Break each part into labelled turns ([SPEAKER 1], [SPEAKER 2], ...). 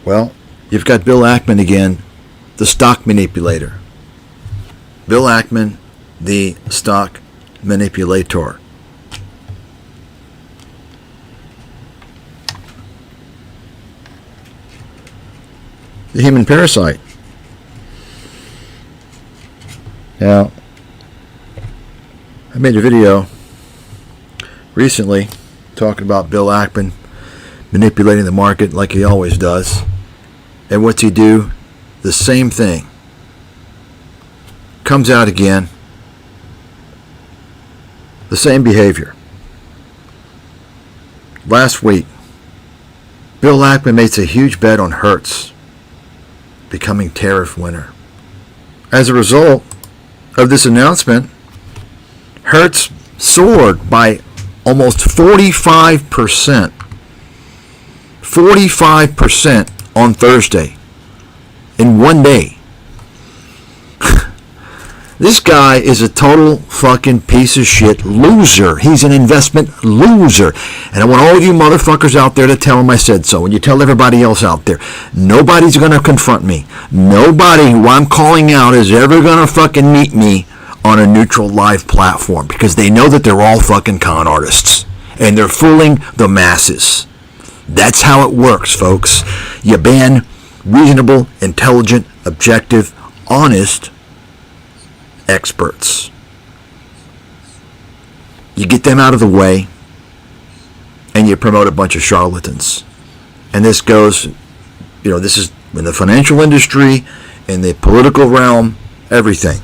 [SPEAKER 1] Well, you've got Bill Ackman again, the stock manipulator. Bill Ackman, the stock manipulator. The human parasite. Now, I made a video recently talking about Bill Ackman manipulating the market like he always does. And what's he do? The same thing. Comes out again. The same behavior. Last week, Bill Ackman makes a huge bet on Hertz becoming tariff winner. As a result of this announcement, Hertz soared by almost 45%. 45% on Thursday in one day. This guy is a total fucking piece of shit loser. He's an investment loser. And I want all of you motherfuckers out there to tell him I said so. And you tell everybody else out there. Nobody's going to confront me. Nobody who I'm calling out is ever going to fucking meet me on a neutral live platform. Because they know that they're all fucking con artists. And they're fooling the masses. That's how it works, folks. You ban reasonable, intelligent, objective, honest experts. You get them out of the way, and you promote a bunch of charlatans. And this goes, this is in the financial industry, in the political realm, everything.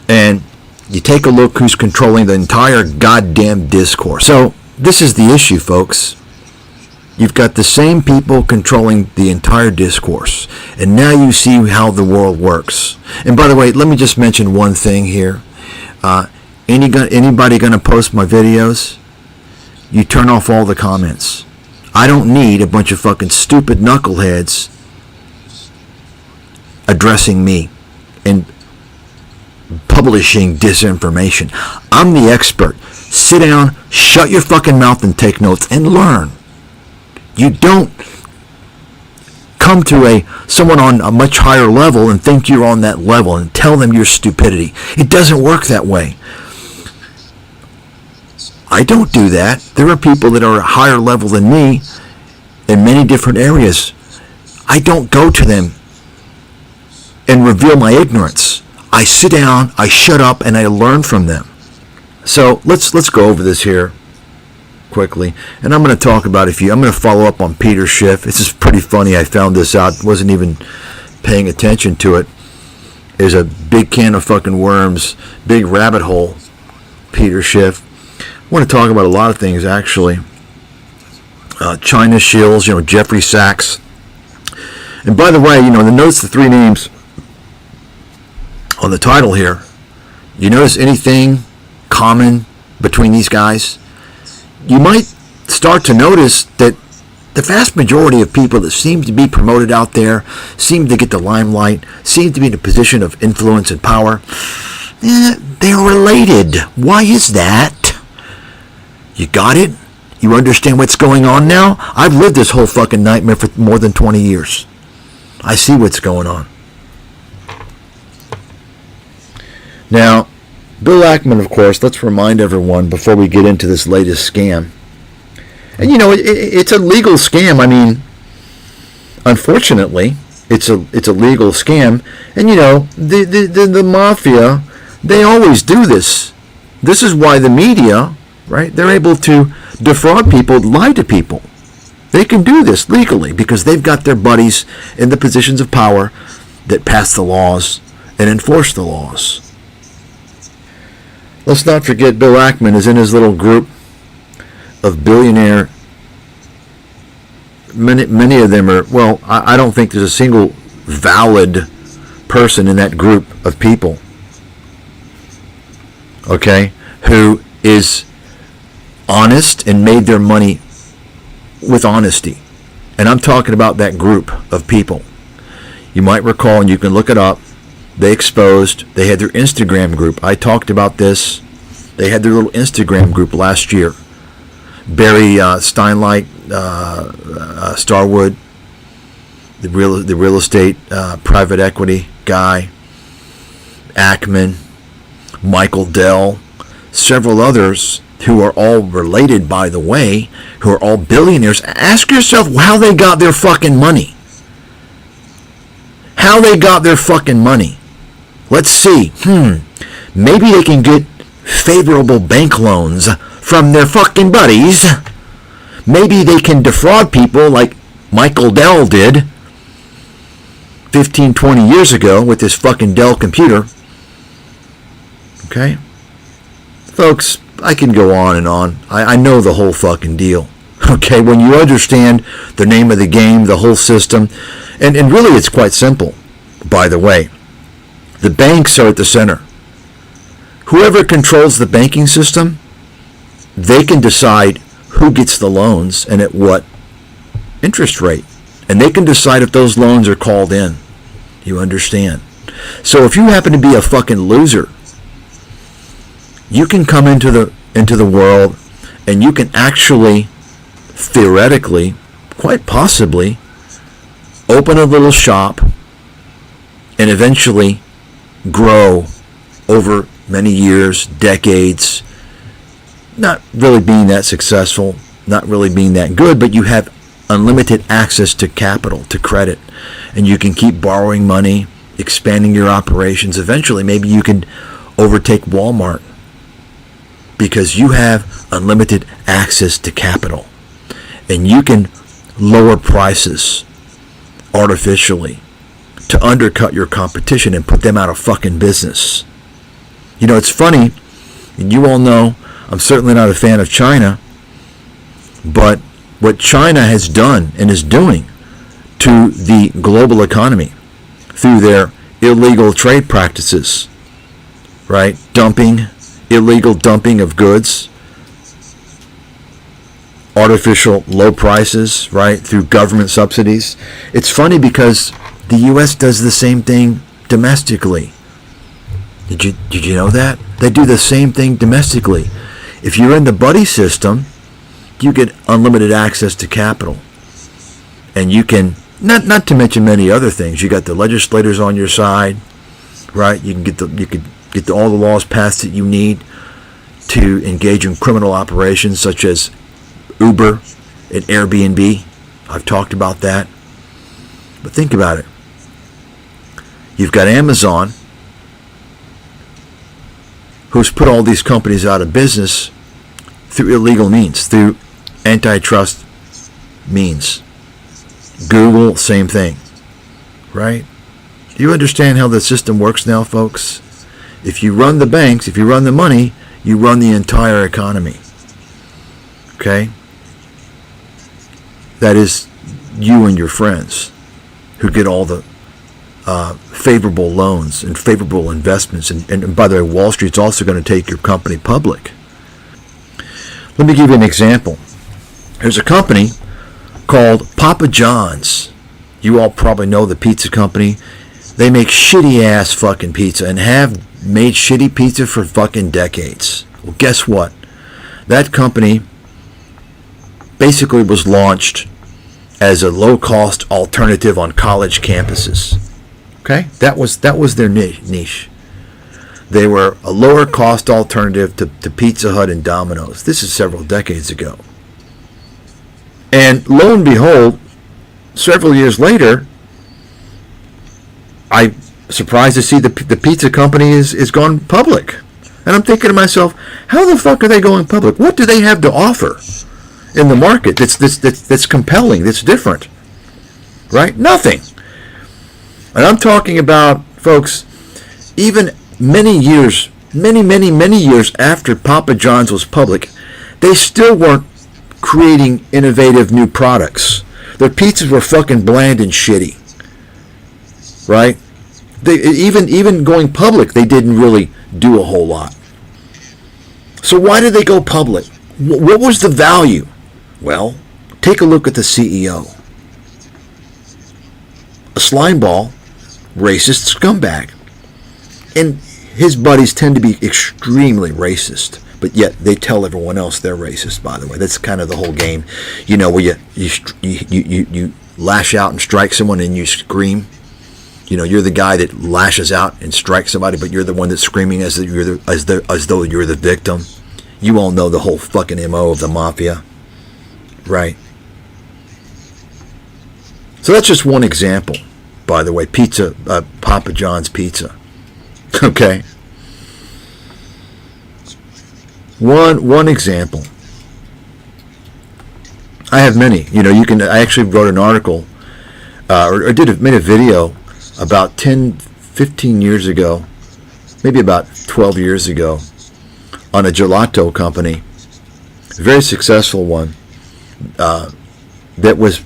[SPEAKER 1] And you take a look who's controlling the entire goddamn discourse. So this is the issue, folks. You've got the same people controlling the entire discourse. And now you see how the world works. And by the way, let me just mention one thing here. Anybody going to post my videos? You turn off all the comments. I don't need a bunch of fucking stupid knuckleheads addressing me and publishing disinformation. I'm the expert. Sit down, shut your fucking mouth and take notes and learn. You don't come to someone on a much higher level and think you're on that level and tell them your stupidity. It doesn't work that way. I don't do that. There are people that are at a higher level than me in many different areas. I don't go to them and reveal my ignorance. I sit down, I shut up, and I learn from them. So let's go over this here quickly, and I'm going to talk about I'm going to follow up on Peter Schiff. This is pretty funny. I found this out, wasn't even paying attention to it. There's a big can of fucking worms, big rabbit hole, Peter Schiff. I want to talk about a lot of things, actually. China shills, Jeffrey Sachs. And by the way, notice the three names on the title here. You notice anything common between these guys? You might start to notice that the vast majority of people that seem to be promoted out there, seem to get the limelight, seem to be in a position of influence and power, they're related. Why is that? You got it? You understand what's going on now? I've lived this whole fucking nightmare for more than 20 years. I see what's going on. Now, Bill Ackman, of course, let's remind everyone before we get into this latest scam. And it's a legal scam. I mean, unfortunately, it's a legal scam. And the mafia, they always do this. This is why the media, right? They're able to defraud people, lie to people. They can do this legally because they've got their buddies in the positions of power that pass the laws and enforce the laws. Let's not forget Bill Ackman is in his little group of billionaire. Many of them are, I don't think there's a single valid person in that group of people, okay, who is honest and made their money with honesty. And I'm talking about that group of people. You might recall, and you can look it up, they had their Instagram group. I talked about this. They had their little Instagram group last year. Barry Steinlight, Starwood, the real estate private equity guy, Ackman, Michael Dell, several others who are all related, by the way, who are all billionaires. Ask yourself how they got their fucking money. How they got their fucking money. Let's see. Maybe they can get favorable bank loans from their fucking buddies. Maybe they can defraud people like Michael Dell did 15, 20 years ago with his fucking Dell computer. Okay? Folks, I can go on and on. I know the whole fucking deal. Okay? When you understand the name of the game, the whole system, and really it's quite simple, by the way. The banks are at the center. Whoever controls the banking system, they can decide who gets the loans and at what interest rate. And they can decide if those loans are called in. You understand? So if you happen to be a fucking loser, you can come into the world and you can actually, theoretically, quite possibly, open a little shop and eventually grow over many years, decades, not really being that successful, not really being that good, but you have unlimited access to capital, to credit, and you can keep borrowing money, expanding your operations. Eventually, maybe you can overtake Walmart because you have unlimited access to capital, and you can lower prices artificially to undercut your competition and put them out of fucking business. You know, it's funny, and you all know I'm certainly not a fan of China, but what China has done and is doing to the global economy through their illegal trade practices, right? Illegal dumping of goods, artificial low prices, right? Through government subsidies. It's funny because the U.S. does the same thing domestically. Did you know that? They do the same thing domestically. If you're in the buddy system, you get unlimited access to capital. And you can, not to mention many other things, you got the legislators on your side, right? You can get all the laws passed that you need to engage in criminal operations such as Uber and Airbnb. I've talked about that. But think about it. You've got Amazon, who's put all these companies out of business through illegal means, through antitrust means. Google, same thing, right? Do you understand how the system works now, folks? If you run the banks, if you run the money, you run the entire economy. Okay? That is you and your friends who get all the favorable loans and favorable investments. And by the way, Wall Street's also going to take your company public. Let me give you an example. There's a company called Papa John's. You all probably know the pizza company. They make shitty ass fucking pizza and have made shitty pizza for fucking decades. Well, guess what? That company basically was launched as a low-cost alternative on college campuses. Okay? That was their niche. They were a lower-cost alternative to Pizza Hut and Domino's. This is several decades ago. And lo and behold, several years later, I'm surprised to see the pizza company is gone public. And I'm thinking to myself, how the fuck are they going public? What do they have to offer in the market that's compelling, that's different? Right? Nothing. And I'm talking about, folks, even many years after Papa John's was public, they still weren't creating innovative new products. Their pizzas were fucking bland and shitty. Right? They even going public, they didn't really do a whole lot. So why did they go public? What was the value? Well, take a look at the CEO. A slimeball, racist scumbag. And his buddies tend to be extremely racist. But yet they tell everyone else they're racist, by the way. That's kind of the whole game. You know, where you lash out and strike someone and you scream. You know, you're the guy that lashes out and strikes somebody, but you're the one that's screaming as though you're the victim. You all know the whole fucking MO of the mafia, right? So that's just one example, by the way. Pizza, Papa John's Pizza. Okay. One example. I have many. You know, I actually wrote an article, or made a video about 10, 15 years ago, maybe about 12 years ago, on a gelato company, a very successful one, that was,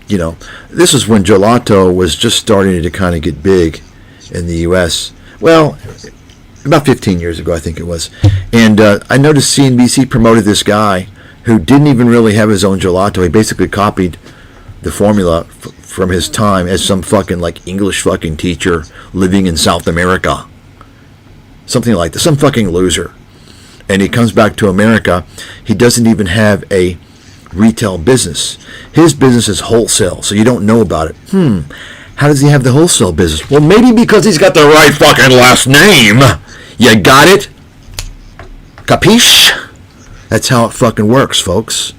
[SPEAKER 1] you know, this is when gelato was just starting to kind of get big in the U.S. Well, about 15 years ago, I think it was. And I noticed CNBC promoted this guy who didn't even really have his own gelato. He basically copied the formula from his time as some fucking like English fucking teacher living in South America. Something like that. Some fucking loser. And he comes back to America. He doesn't even have a retail business. His business is wholesale, so you don't know about it. How does he have the wholesale business? Well, maybe because he's got the right fucking last name. You got it? Capiche? That's how it fucking works, folks.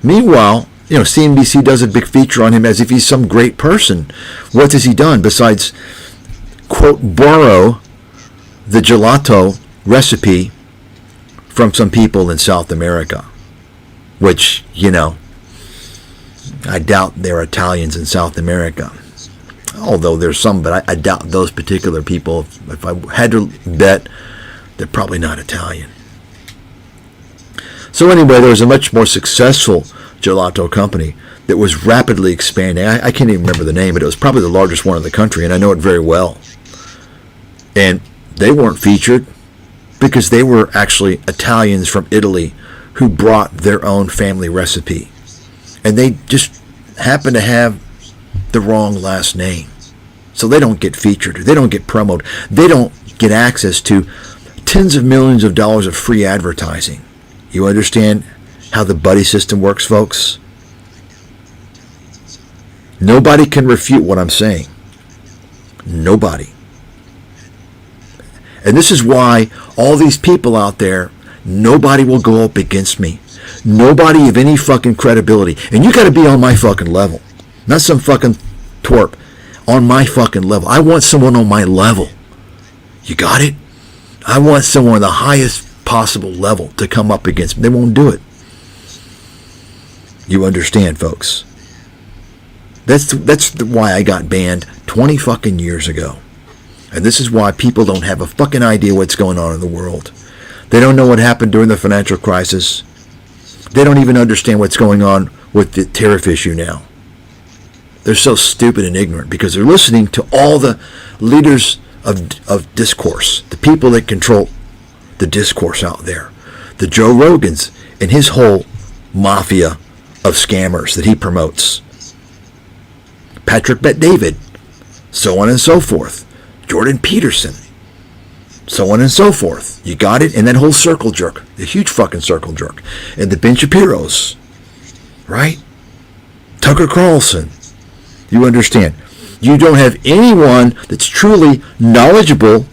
[SPEAKER 1] Meanwhile, you know, CNBC does a big feature on him as if he's some great person. What has he done besides, quote, borrow the gelato recipe from some people in South America? Which, you know, I doubt they're Italians in South America. Although there's some, but I doubt those particular people. If I had to bet, they're probably not Italian. So anyway, there was a much more successful gelato company that was rapidly expanding. I can't even remember the name, but it was probably the largest one in the country, and I know it very well. And they weren't featured because they were actually Italians from Italy who brought their own family recipe. And they just happen to have the wrong last name. So they don't get featured. They don't get promoted. They don't get access to tens of millions of dollars of free advertising. You understand how the buddy system works, folks? Nobody can refute what I'm saying. Nobody. And this is why all these people out there, nobody will go up against me. Nobody of any fucking credibility. And you got to be on my fucking level. Not some fucking twerp. On my fucking level. I want someone on my level. You got it? I want someone on the highest possible level to come up against me. They won't do it. You understand, folks? That's why I got banned 20 fucking years ago. And this is why people don't have a fucking idea what's going on in the world. They don't know what happened during the financial crisis. They don't even understand what's going on with the tariff issue now. They're so stupid and ignorant because they're listening to all the leaders of discourse, the people that control the discourse out there. The Joe Rogans and his whole mafia of scammers that he promotes. Patrick Bet-David, so on and so forth. Jordan Peterson, so on and so forth. You got it? And that whole circle jerk, the huge fucking circle jerk. And the Ben Shapiro's, right? Tucker Carlson. You understand? You don't have anyone that's truly knowledgeable,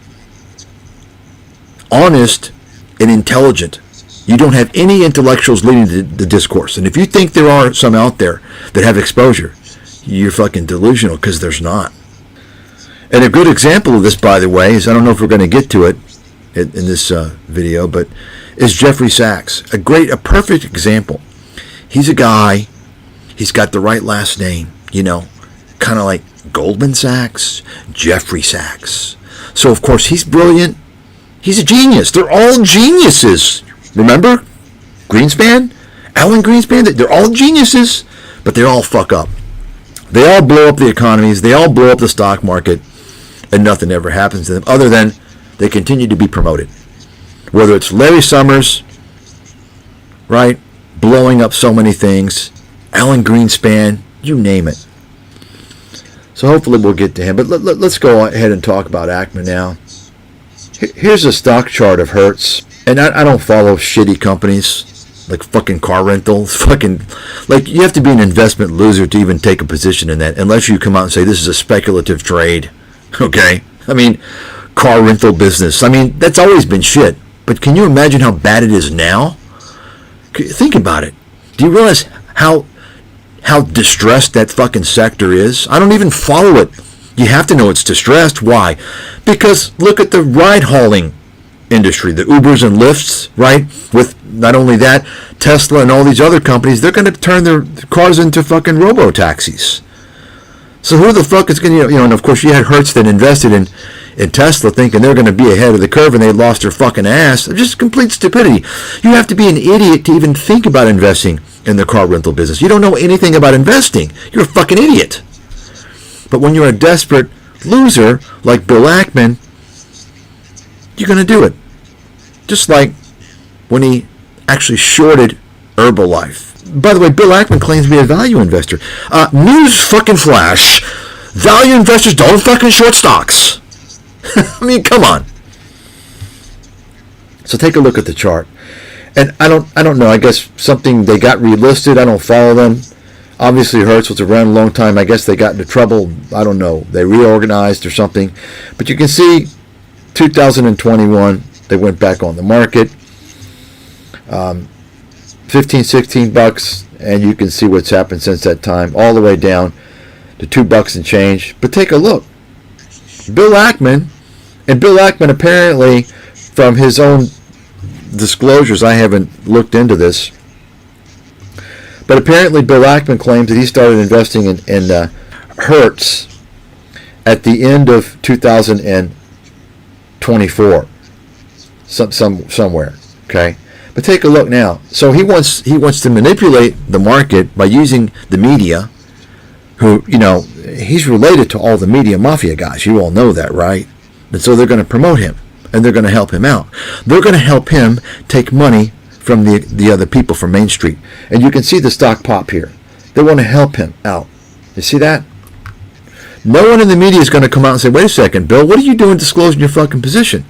[SPEAKER 1] honest, and intelligent. You don't have any intellectuals leading the discourse. And if you think there are some out there that have exposure, you're fucking delusional, because there's not. And a good example of this, by the way, is, I don't know if we're going to get to it in this video, but is Jeffrey Sachs. A perfect example. He's a guy, he's got the right last name, you know, kind of like Goldman Sachs, Jeffrey Sachs. So, of course, he's brilliant. He's a genius. They're all geniuses. Remember? Greenspan? Alan Greenspan? They're all geniuses, but they all fuck up. They all blow up the economies. They all blow up the stock market, and nothing ever happens to them other than they continue to be promoted. Whether it's Larry Summers, right, blowing up so many things, Alan Greenspan, you name it. So hopefully we'll get to him. But let's go ahead and talk about Ackman now. Here's a stock chart of Hertz, and I don't follow shitty companies like fucking car rentals. Fucking, like, you have to be an investment loser to even take a position in that, unless you come out and say this is a speculative trade. Okay, I mean, car rental business. I mean, that's always been shit. But can you imagine how bad it is now? Think about it. Do you realize how distressed that fucking sector is? I don't even follow it. You have to know it's distressed. Why? Because look at the ride hauling industry, the Ubers and Lyfts, right? With not only that, Tesla and all these other companies, they're going to turn their cars into fucking robo-taxis. So who the fuck is going to, and of course you had Hertz that invested in Tesla thinking they're going to be ahead of the curve, and they lost their fucking ass. Just complete stupidity. You have to be an idiot to even think about investing in the car rental business. You don't know anything about investing. You're a fucking idiot. But when you're a desperate loser like Bill Ackman, you're going to do it. Just like when he actually shorted Herbalife. By the way, Bill Ackman claims to be a value investor. News fucking flash. Value investors don't fucking short stocks. I mean, come on. So take a look at the chart. And I don't know. I guess something, they got relisted. I don't follow them. Obviously, Hertz was around a long time. I guess they got into trouble. I don't know. They reorganized or something. But you can see 2021, they went back on the market. 15, 16 bucks, and you can see what's happened since that time, all the way down to $2 and change. But take a look. Bill Ackman apparently, from his own disclosures, I haven't looked into this, but apparently Bill Ackman claims that he started investing in Hertz at the end of 2024, somewhere. Okay, but take a look now. So he wants to manipulate the market by using the media, who, he's related to all the media mafia guys. You all know that, right? And so they're going to promote him, and they're going to help him out. They're going to help him take money from the other people from Main Street. And you can see the stock pop here. They want to help him out. You see that? No one in the media is going to come out and say, wait a second, Bill, what are you doing disclosing your fucking position?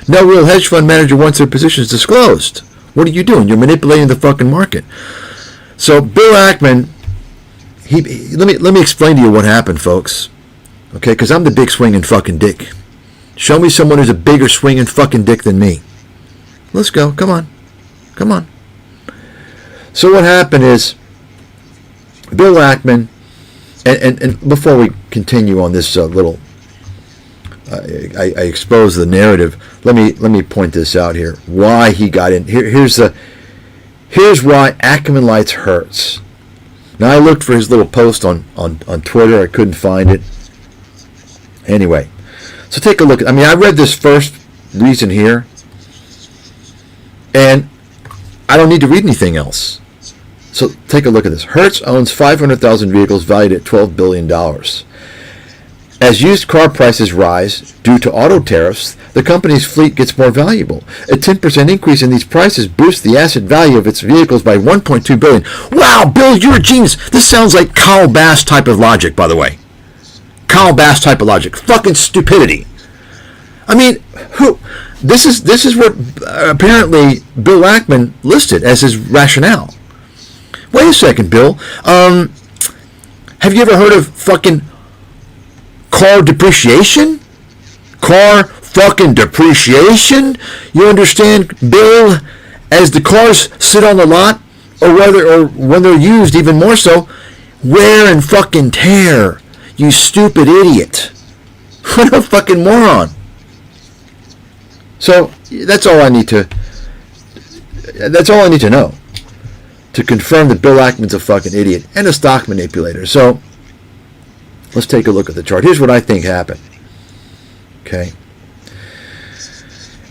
[SPEAKER 1] No real hedge fund manager wants their positions disclosed. What are you doing? You're manipulating the fucking market. So Bill Ackman, let me explain to you what happened, folks. Okay, because I'm the big swinging fucking dick. Show me someone who's a bigger swinging fucking dick than me. Let's go. Come on. So what happened is, Bill Ackman, and before we continue on this little, I expose the narrative. Let me point this out here. Why he got in. Here's why Ackman likes Hertz. Now I looked for his little post on Twitter. I couldn't find it. Anyway, so take a look. I mean, I read this first reason here, and I don't need to read anything else. So take a look at this. Hertz owns 500,000 vehicles valued at $12 billion. As used car prices rise due to auto tariffs, the company's fleet gets more valuable. A 10% increase in these prices boosts the asset value of its vehicles by $1.2 billion. Wow, Bill, you're a genius. This sounds like Kyle Bass type of logic, by the way. Kyle Bass type of logic. Fucking stupidity. I mean, this is what apparently Bill Ackman listed as his rationale. Wait a second, Bill. Have you ever heard of fucking car depreciation? Car fucking depreciation? You understand, Bill? As the cars sit on the lot, or when they're used, even more so, wear and fucking tear. You stupid idiot. What a fucking moron. So that's all I need to know to confirm that Bill Ackman's a fucking idiot and a stock manipulator. So let's take a look at the chart. Here's what I think happened. Okay.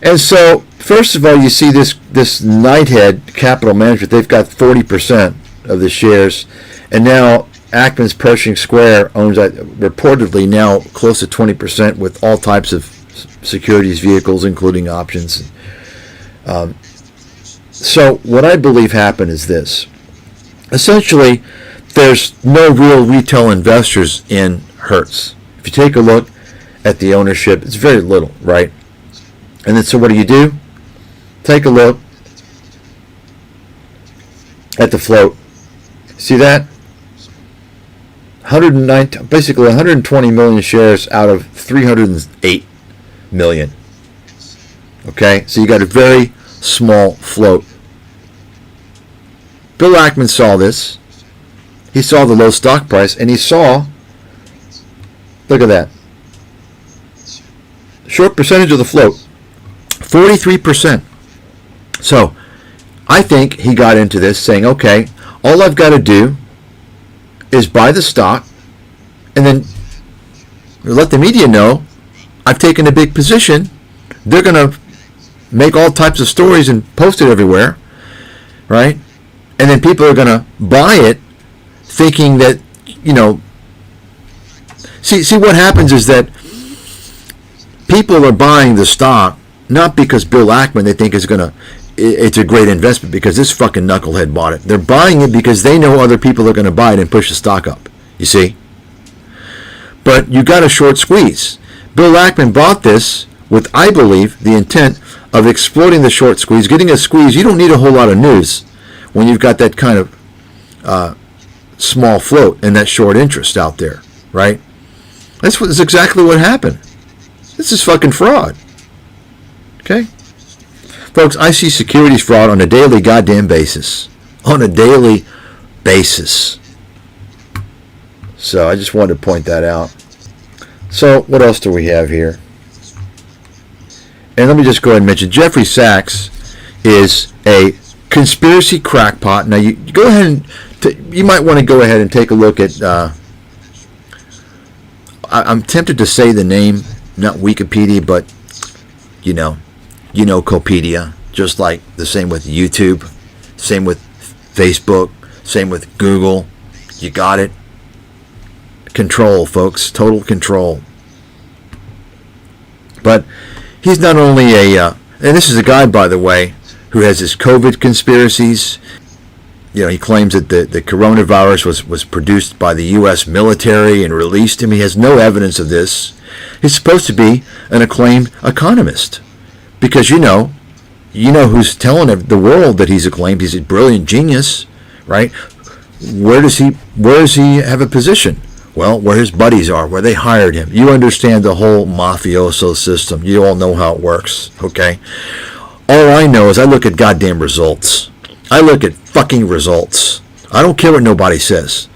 [SPEAKER 1] And so, first of all, you see this Knighthead Capital Management. They've got 40% of the shares, and now Ackman's Pershing Square owns reportedly now close to 20% with all types of securities vehicles, including options. So what I believe happened is this. Essentially, there's no real retail investors in Hertz. If you take a look at the ownership, it's very little, right? And then so what do? Take a look at the float. See that? 109, basically 120 million shares out of 308 million. Okay, so you got a very small float. Bill Ackman saw this. He saw the low stock price, and he saw, look at that, short percentage of the float, 43%. So I think he got into this saying, okay, all I've got to do is buy the stock and then let the media know I've taken a big position. They're going to make all types of stories and post it everywhere, right? And then people are going to buy it thinking that, see what happens is that people are buying the stock not because Bill Ackman they think it's a great investment because this fucking knucklehead bought it. They're buying it because they know other people are going to buy it and push the stock up. You see? But you got a short squeeze. Bill Ackman bought this with, I believe, the intent of exploiting the short squeeze, getting a squeeze. You don't need a whole lot of news when you've got that kind of small float and that short interest out there, right? That's exactly what happened. This is fucking fraud. Okay? Folks, I see securities fraud on a daily goddamn basis. On a daily basis. So I just wanted to point that out. So what else do we have here? And let me just go ahead and mention Jeffrey Sachs is a conspiracy crackpot. Now you go ahead and you might want to go ahead and take a look at I'm tempted to say the name, not Wikipedia, but you know Copedia, just like the same with YouTube, same with Facebook, same with Google. You got it. Control, folks, total control. But he's not only and this is a guy, by the way, who has his COVID conspiracies. He claims that the coronavirus was produced by the U.S. military and released him. He has no evidence of this. He's supposed to be an acclaimed economist. Because you know who's telling the world that he's acclaimed. He's a brilliant genius, right? Where does he have a position? Well, where his buddies are, where they hired him. You understand the whole mafioso system. You all know how it works, okay? All I know is I look at goddamn results. I look at fucking results. I don't care what nobody says.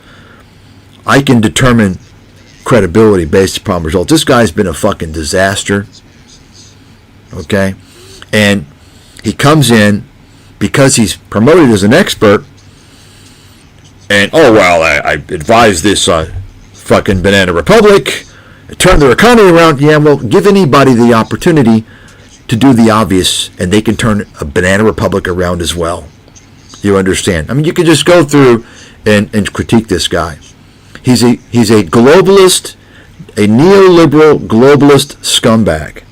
[SPEAKER 1] I can determine credibility based upon results. This guy's been a fucking disaster. Okay? And he comes in because he's promoted as an expert and, I advise this fucking Banana Republic, turn their economy around. Yeah, well, give anybody the opportunity to do the obvious and they can turn a Banana Republic around as well. You understand? I mean, you can just go through and critique this guy. He's a globalist, a neoliberal globalist scumbag.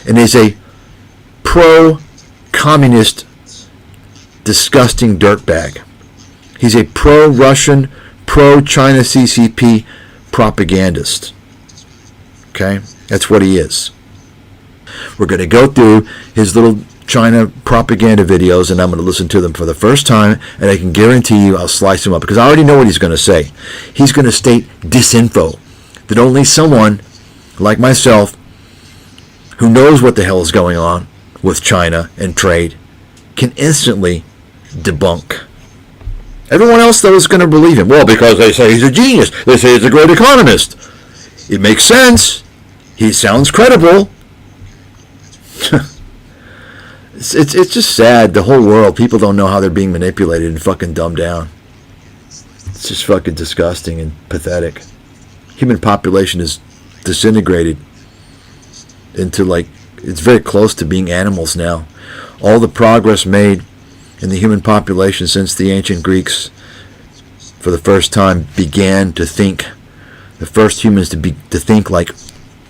[SPEAKER 1] And he's a pro-communist, disgusting dirtbag. He's a pro-Russian, pro-China CCP propagandist. Okay? That's what he is. We're going to go through his little China propaganda videos, and I'm going to listen to them for the first time, and I can guarantee you I'll slice them up, because I already know what he's going to say. He's going to state disinfo, that only someone like myself who knows what the hell is going on with China and trade can instantly debunk. Everyone else, though, is going to believe him. Well, because they say he's a genius. They say he's a great economist. It makes sense. He sounds credible. It's just sad. The whole world, people don't know how they're being manipulated and fucking dumbed down. It's just fucking disgusting and pathetic. Human population is disintegrated into it's very close to being animals now. All the progress made in the human population since the ancient Greeks for the first time began to think. The first humans to think like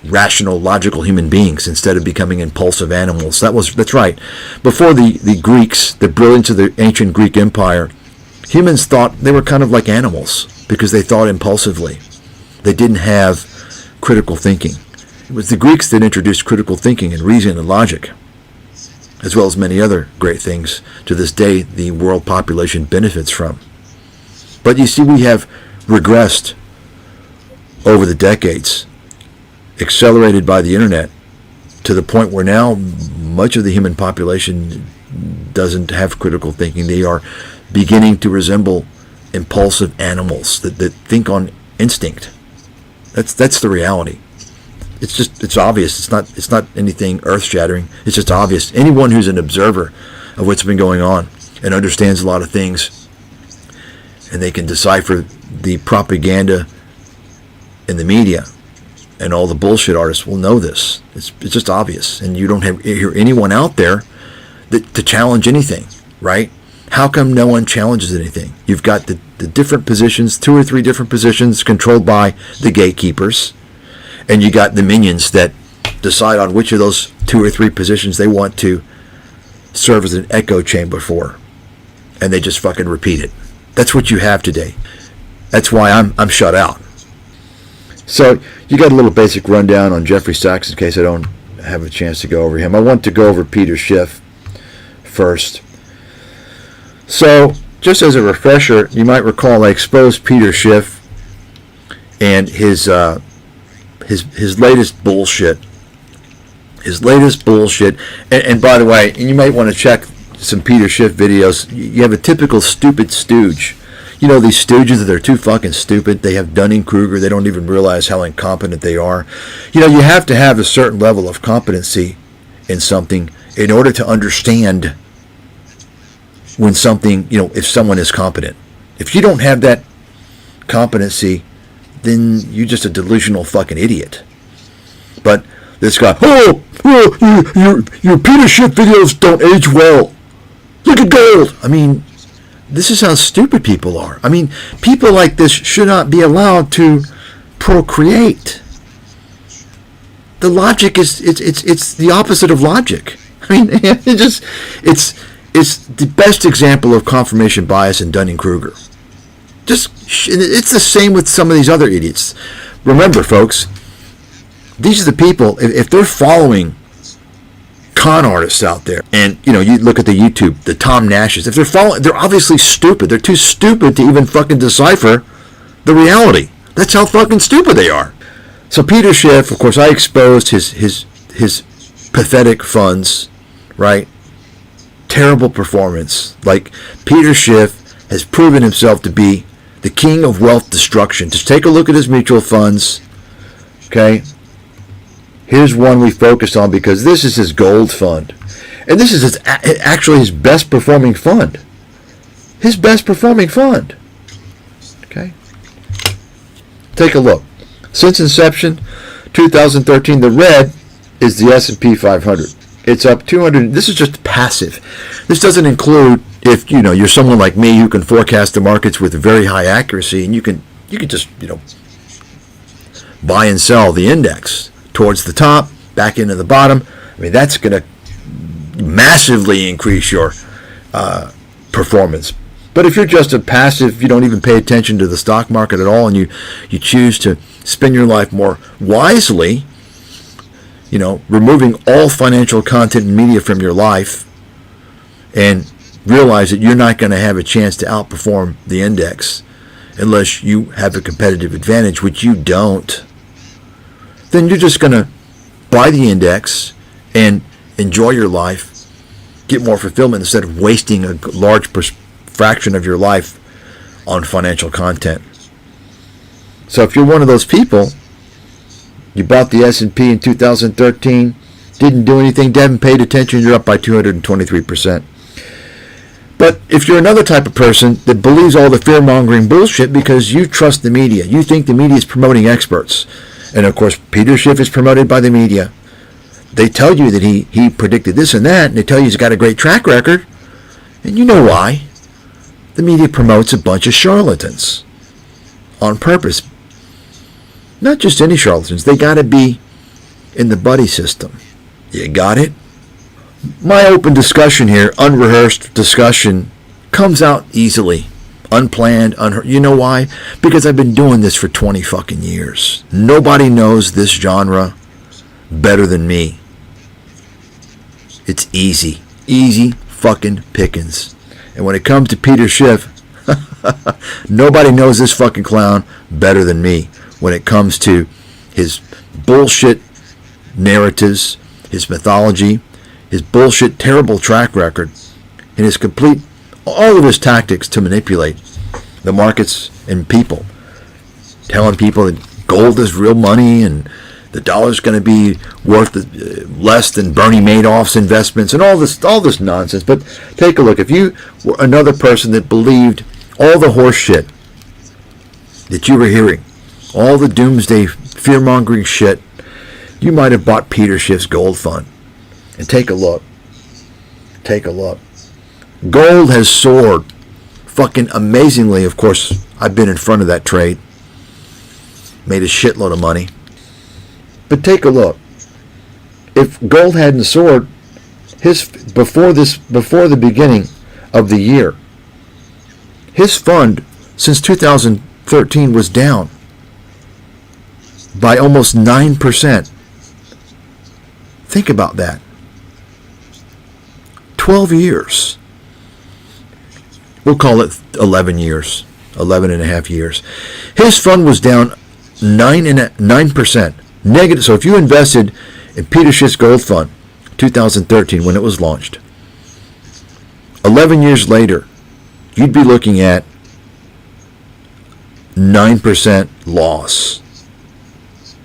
[SPEAKER 1] rational, logical human beings instead of becoming impulsive animals. That's right. Before the Greeks, the brilliance of the ancient Greek Empire, humans thought they were kind of like animals because they thought impulsively. They didn't have critical thinking. It was the Greeks that introduced critical thinking and reason and logic, as well as many other great things to this day the world population benefits from. But you see, we have regressed over the decades, accelerated by the internet, to the point where now much of the human population doesn't have critical thinking. They are beginning to resemble impulsive animals that think on instinct. That's the reality. It's obvious. It's not anything earth-shattering. It's just obvious. Anyone who's an observer of what's been going on and understands a lot of things, and they can decipher the propaganda in the media and all the bullshit artists will know this. It's just obvious. And you don't hear anyone out there to challenge anything, right? How come no one challenges anything? You've got the different positions, 2 or 3 different positions controlled by the gatekeepers, and you got the minions that decide on which of those 2 or 3 positions they want to serve as an echo chamber for, and they just fucking repeat it. That's what you have today. That's why I'm shut out. So you got a little basic rundown on Jeffrey Sachs in case I don't have a chance to go over him. I want to go over Peter Schiff first. So just as a refresher, you might recall I exposed Peter Schiff and his latest bullshit. His latest bullshit. And by the way, you might want to check some Peter Schiff videos. You have a typical stupid stooge. You know, these stooges that are too fucking stupid. They have Dunning-Kruger. They don't even realize how incompetent they are. You know, you have to have a certain level of competency in something in order to understand when something, you know, if someone is competent. If you don't have that competency, then you're just a delusional fucking idiot. But this guy, your Peter Schiff videos don't age well. Look at gold. I mean, this is how stupid people are. I mean, people like this should not be allowed to procreate. The logic is it's the opposite of logic. I mean, it's the best example of confirmation bias in Dunning-Kruger. It's the same with some of these other idiots. Remember, folks, these are the people, if they're following con artists out there, and you know, you look at the YouTube, the Tom Nashes, if they're following, they're obviously stupid. They're too stupid to even fucking decipher the reality. That's how fucking stupid they are. So Peter Schiff, of course, I exposed his pathetic funds, right? Terrible performance. Like, Peter Schiff has proven himself to be the king of wealth destruction. Just take a look at his mutual funds, okay? Here's one we focused on because this is his gold fund. And this is actually his best performing fund. His best performing fund. Okay? Take a look. Since inception, 2013, the red is the S&P 500. It's up 200. This is just passive. This doesn't include if, you know, you're someone like me who can forecast the markets with very high accuracy, and you can just, you know, buy and sell the index towards the top, back into the bottom. I mean, that's going to massively increase your performance. But if you're just a passive, you don't even pay attention to the stock market at all, and you choose to spend your life more wisely, you know, removing all financial content and media from your life, and realize that you're not going to have a chance to outperform the index unless you have a competitive advantage, which you don't, then you're just going to buy the index and enjoy your life, get more fulfillment instead of wasting a large fraction of your life on financial content. So if you're one of those people, you bought the S&P in 2013, didn't do anything, haven't paid attention, you're up by 223%. But if you're another type of person that believes all the fear-mongering bullshit because you trust the media, you think the media is promoting experts, and of course Peter Schiff is promoted by the media. They tell you that he predicted this and that, and they tell you he's got a great track record, and you know why. The media promotes a bunch of charlatans on purpose. Not just any charlatans, they got to be in the buddy system. You got it? My open discussion here, unrehearsed discussion, comes out easily. Unplanned, you know why? Because I've been doing this for 20 fucking years. Nobody knows this genre better than me. It's easy. Easy fucking pickings. And when it comes to Peter Schiff, nobody knows this fucking clown better than me when it comes to his bullshit narratives, his mythology, his bullshit terrible track record, and his complete, all of his tactics to manipulate the markets and people. Telling people that gold is real money and the dollar's going to be worth less than Bernie Madoff's investments and all this nonsense. But take a look. If you were another person that believed all the horse shit that you were hearing, all the doomsday fear-mongering shit, you might have bought Peter Schiff's gold fund. And take a look. Take a look. Gold has soared fucking amazingly. Of course, I've been in front of that trade. Made a shitload of money. But take a look. If gold hadn't soared, before the beginning of the year, his fund since 2013 was down by almost 9%. Think about that. 12 years. We'll call it 11 years. 11 and a half years. His fund was down 9%. Negative. So if you invested in Peter Schiff's gold fund, 2013, when it was launched, 11 years later, you'd be looking at 9% loss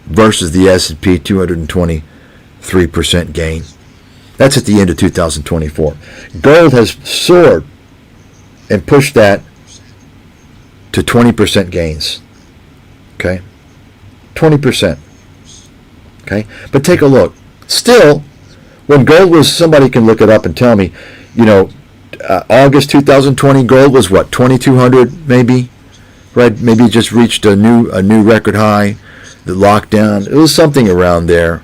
[SPEAKER 1] versus the S&P 223% gain. That's at the end of 2024. Gold has soared and pushed that to 20% gains. Okay? 20%. Okay? But take a look. Still, when gold was, somebody can look it up and tell me, August 2020 gold was what, 2,200 maybe? Right? Maybe it just reached a new record high. The lockdown, it was something around there.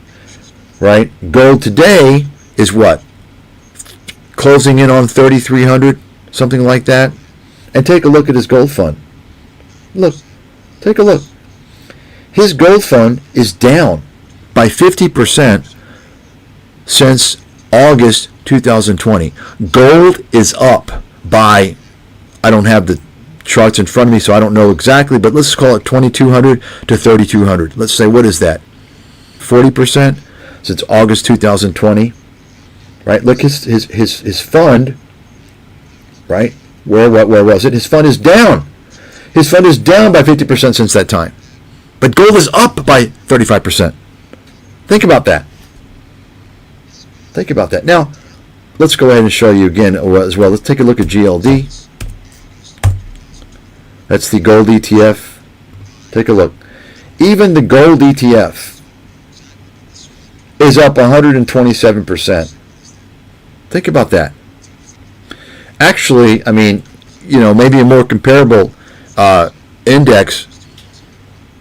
[SPEAKER 1] Right? Gold today is what? Closing in on 3,300, something like that. And take a look at his gold fund. Look. Take a look. His gold fund is down by 50% since August 2020. Gold is up by, I don't have the charts in front of me, so I don't know exactly, but let's call it 2,200 to 3,200. Let's say, what is that? 40% since August 2020, right? Look, his fund, right? Where was it? His fund is down. His fund is down by 50% since that time. But gold is up by 35%. Think about that. Think about that. Now, let's go ahead and show you again as well. Let's take a look at GLD. That's the gold ETF. Take a look. Even the gold ETF is up 127%. Think about that. Actually, I mean, maybe a more comparable index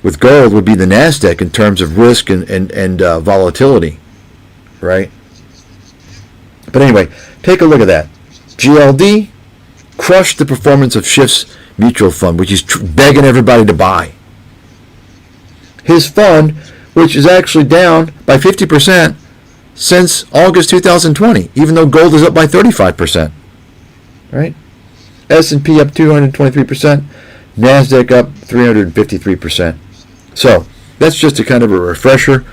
[SPEAKER 1] with gold would be the NASDAQ in terms of risk and volatility, right? But anyway, take a look at that. GLD crushed the performance of Schiff's mutual fund, which he's begging everybody to buy. His fund, which is actually down by 50% since August 2020, even though gold is up by 35%, right? S&P up 223%, NASDAQ up 353%. So that's just a kind of a refresher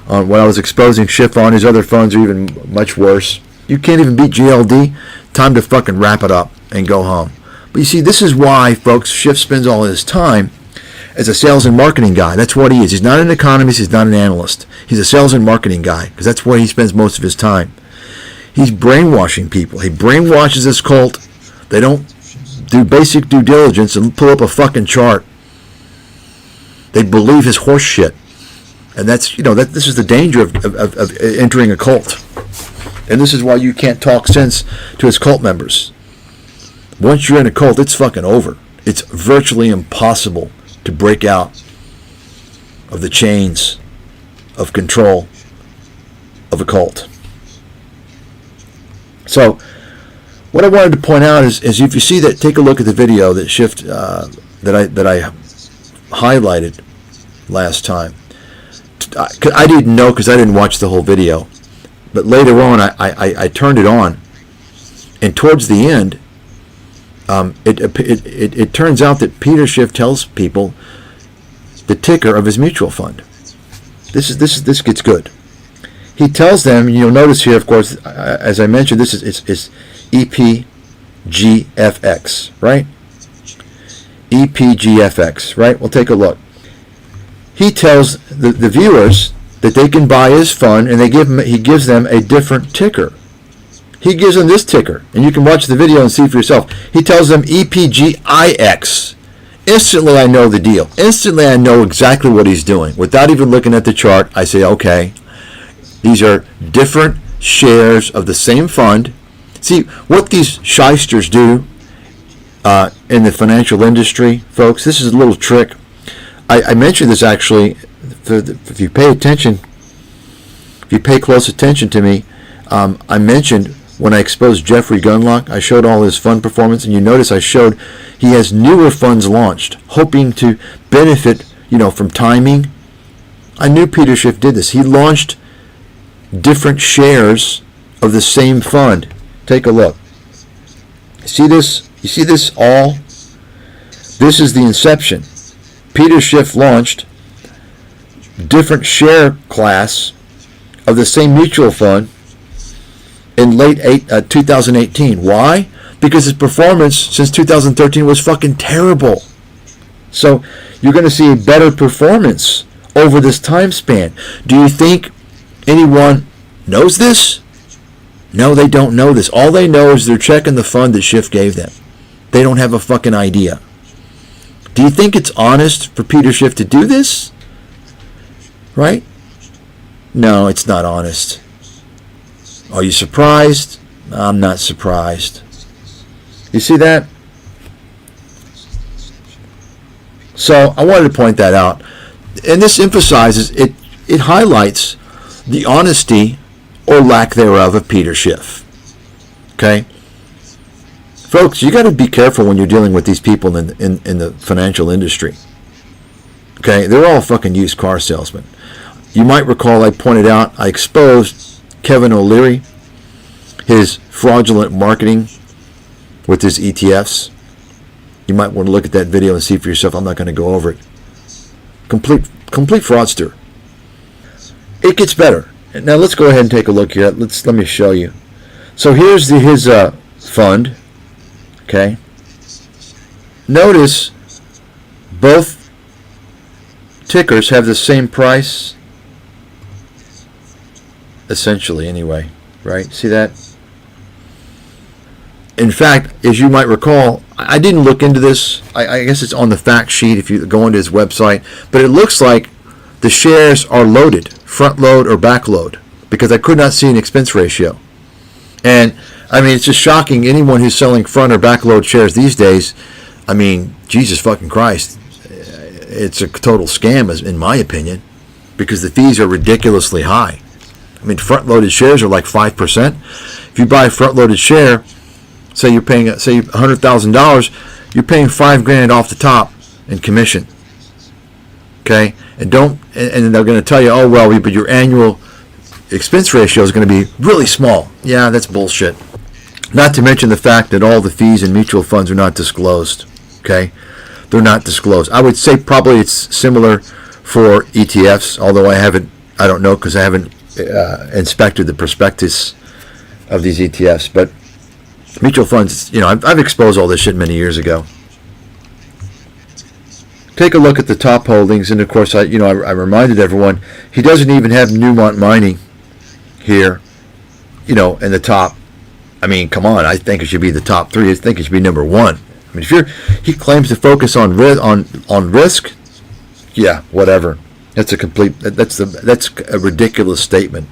[SPEAKER 1] on what I was exposing Schiff on. His other funds are even much worse. You can't even beat GLD. Time to fucking wrap it up and go home. But you see, this is why, folks, Schiff spends all his time as a sales and marketing guy. That's what he is. He's not an economist. He's not an analyst. He's a sales and marketing guy because that's where he spends most of his time. He's brainwashing people. He brainwashes this cult. They don't do basic due diligence and pull up a fucking chart. They believe his horse shit. And that's, this is the danger of entering a cult. And this is why you can't talk sense to his cult members. Once you're in a cult, it's fucking over. It's virtually impossible to break out of the chains of control of a cult. So, what I wanted to point out is if you see that, take a look at the video that Schiff that I highlighted last time. I didn't know because I didn't watch the whole video. But later on, I turned it on, and towards the end, it turns out that Peter Schiff tells people the ticker of his mutual fund. This gets good. He tells them, you'll notice here, of course, as I mentioned, this is EPGFX, right? EPGFX, right? We'll take a look. He tells the viewers that they can buy his fund, and he gives them a different ticker. He gives them this ticker, and you can watch the video and see for yourself. He tells them EPGIX. Instantly, I know the deal. Instantly, I know exactly what he's doing. Without even looking at the chart, I say, okay, these are different shares of the same fund. See, what these shysters do in the financial industry, folks, this is a little trick. I mentioned this actually, if you pay attention, if you pay close attention to me, I mentioned when I exposed Jeffrey Gunlock, I showed all his fund performance, and you notice I showed he has newer funds launched, hoping to benefit, from timing. I knew Peter Schiff did this. He launched different shares of the same fund. Take a look. See this? You see this all? This is the inception. Peter Schiff launched different share class of the same mutual fund in late 2018. Why? Because his performance since 2013 was fucking terrible. So you're going to see a better performance over this time span. Do you think anyone knows this? No, they don't know this. All they know is they're checking the fund that Schiff gave them. They don't have a fucking idea. Do you think it's honest for Peter Schiff to do this? Right? No, it's not honest. Are you surprised? I'm not surprised. You see that? So I wanted to point that out. And this emphasizes, it highlights the honesty or lack thereof of Peter Schiff. Okay? Folks, you got to be careful when you're dealing with these people in the financial industry. Okay? They're all fucking used car salesmen. You might recall I pointed out, I exposed Kevin O'Leary, his fraudulent marketing with his ETFs. You might want to look at that video and see for yourself. I'm not going to go over it. Complete fraudster. It gets better. Now let's go ahead and take a look here. Let me show you. So here's his fund. Okay. Notice both tickers have the same price. Essentially, anyway. Right? See that? In fact, as you might recall, I didn't look into this. I guess it's on the fact sheet if you go into his website. But it looks like the shares are loaded, front load or back load, because I could not see an expense ratio. And, I mean, it's just shocking. Anyone who's selling front or back load shares these days, I mean, Jesus fucking Christ, it's a total scam, in my opinion, because the fees are ridiculously high. I mean, front-loaded shares are like 5%. If you buy a front-loaded share, say you're paying, $100,000, you're paying $5,000 off the top in commission. Okay, and they're going to tell you, oh well, but your annual expense ratio is going to be really small. Yeah, that's bullshit. Not to mention the fact that all the fees in mutual funds are not disclosed. Okay, they're not disclosed. I would say probably it's similar for ETFs, although I don't know because I haven't inspected the prospectus of these ETFs. But mutual funds, I've exposed all this shit many years ago. Take a look at the top holdings, and of course, I reminded everyone he doesn't even have Newmont Mining here, in the top. I mean, come on, I think it should be the top three. I think it should be number one. I mean, he claims to focus on risk, yeah, whatever. That's a ridiculous statement.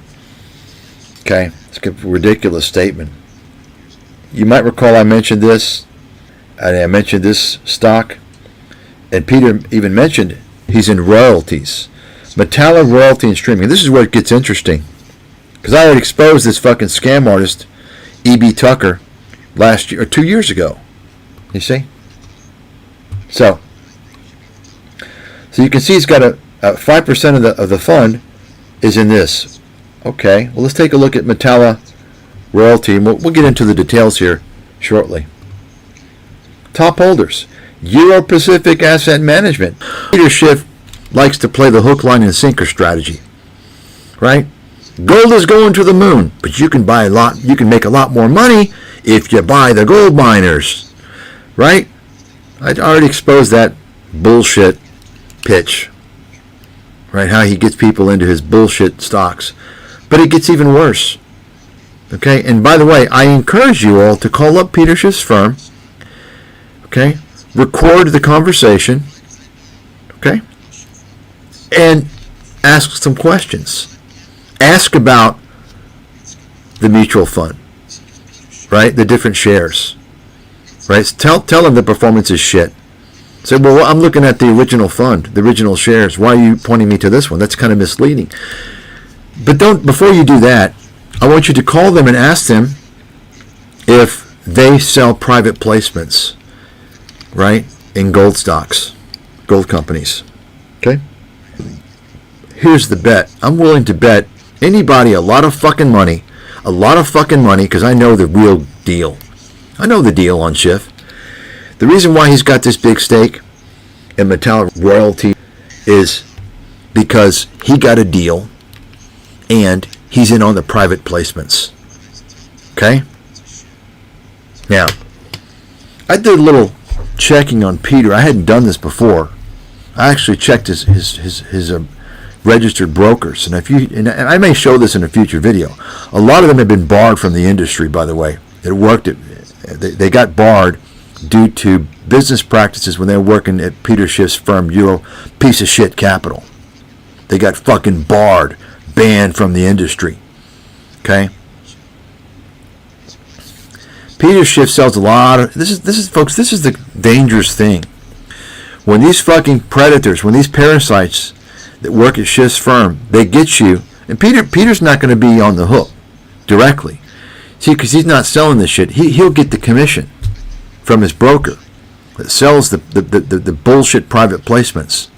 [SPEAKER 1] Okay, it's a ridiculous statement. You might recall I mentioned this, and I mentioned this stock. And Peter even mentioned he's in royalties. Metalla Royalty and Streaming. This is where it gets interesting. Because I already exposed this fucking scam artist, E.B. Tucker, last year, or 2 years ago. You see? So you can see he's got 5% of the fund is in this. Okay, well, let's take a look at Metalla Royalty, and we'll get into the details here shortly. Top holders: Euro Pacific Asset Management. Peter Schiff likes to play the hook, line, and sinker strategy, right? Gold is going to the moon, but you can buy a lot. You can make a lot more money if you buy the gold miners, right? I already exposed that bullshit pitch, right? How he gets people into his bullshit stocks, but it gets even worse. Okay, and by the way, I encourage you all to call up Peter Schiff's firm. Okay, record the conversation. Okay, and ask some questions. Ask about the mutual fund, right? The different shares, right? Tell them the performance is shit. Say, well, I'm looking at the original fund, the original shares. Why are you pointing me to this one? That's kind of misleading. But before you do that, I want you to call them and ask them if they sell private placements, right, in gold stocks, gold companies. Okay? Here's the bet. I'm willing to bet anybody a lot of fucking money, because I know the real deal. I know the deal on Schiff. The reason why he's got this big stake in Metalla Royalty is because he got a deal and he's in on the private placements. Okay? Now, I did a little checking on Peter. I hadn't done this before. I actually checked his registered brokers, and I may show this in a future video. A lot of them have been barred from the industry, by the way. They got barred due to business practices when they were working at Peter Schiff's firm, Euro Piece of Shit Capital. They got fucking barred, banned from the industry. Okay? Peter Schiff sells a lot of this is folks, this is the dangerous thing. When these fucking predators, when these parasites that work at Schiff's firm, they get you, and Peter's not going to be on the hook directly. See, because he's not selling this shit. He'll get the commission from his broker that sells the bullshit private placements.